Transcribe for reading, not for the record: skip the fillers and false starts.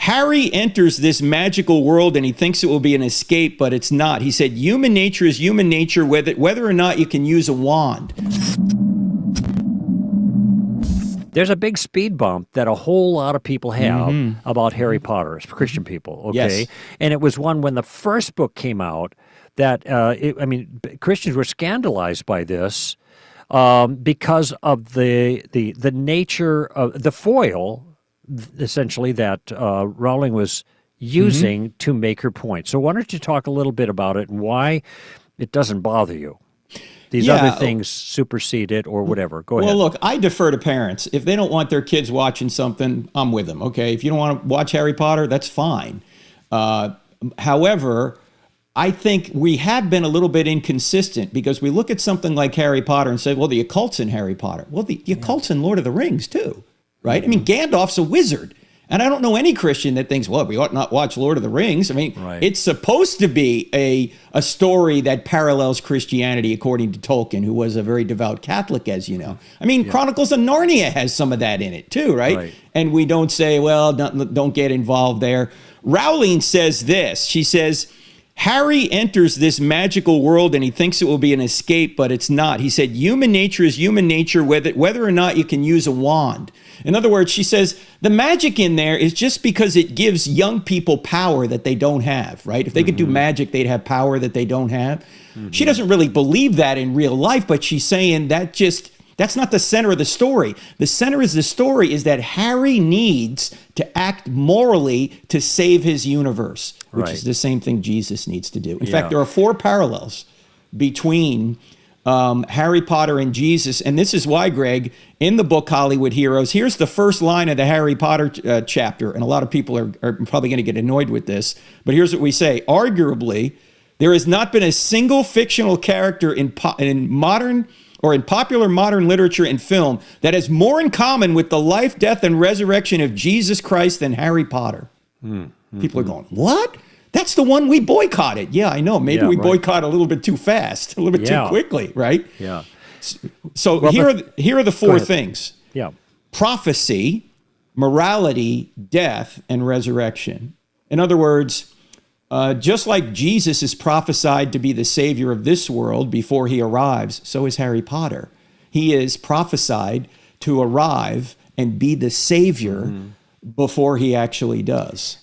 Harry enters this magical world and he thinks it will be an escape, but it's not. He said, human nature is human nature, whether or not you can use a wand. There's a big speed bump that a whole lot of people have about Harry Potter, Christian people, okay? Yes. And it was one when the first book came out that, Christians were scandalized by this because of the nature of the foil, essentially, that Rowling was using to make her point. So why don't you talk a little bit about it and why it doesn't bother you? These other things supersede it or whatever. Go ahead. Well, look, I defer to parents. If they don't want their kids watching something, I'm with them, okay? If you don't want to watch Harry Potter, that's fine. However, I think we have been a little bit inconsistent because we look at something like Harry Potter and say, well, the occult's in Harry Potter. Well, the occult's in Lord of the Rings, too, right? I mean, Gandalf's a wizard. And I don't know any Christian that thinks, well, we ought not watch Lord of the Rings. I mean, It's supposed to be a story that parallels Christianity, according to Tolkien, who was a very devout Catholic, as you know. I mean, Chronicles of Narnia has some of that in it, too, right? And we don't say, well, don't get involved there. Rowling says this. She says, Harry enters this magical world and he thinks it will be an escape, but it's not. He said, human nature is human nature, whether or not you can use a wand. In other words, she says, the magic in there is just because it gives young people power that they don't have, right? If they could do magic, they'd have power that they don't have. She doesn't really believe that in real life, but she's saying that's not the center of the story. The center of the story is that Harry needs to act morally to save his universe, which is the same thing Jesus needs to do. In fact, there are 4 parallels between Harry Potter and Jesus. And this is why, Greg, in the book Hollywood Heroes, here's the first line of the Harry Potter chapter. And a lot of people are probably going to get annoyed with this. But here's what we say. Arguably, there has not been a single fictional character in modern or in popular modern literature and film that has more in common with the life, death, and resurrection of Jesus Christ than Harry Potter. People are going, what? That's the one we boycotted. Yeah, I know. Maybe we boycott a little bit too fast, a little bit too quickly, right? Yeah. So here are the 4 things. Yeah. Prophecy, morality, death, and resurrection. In other words, just like Jesus is prophesied to be the savior of this world before he arrives, so is Harry Potter. He is prophesied to arrive and be the savior before he actually does.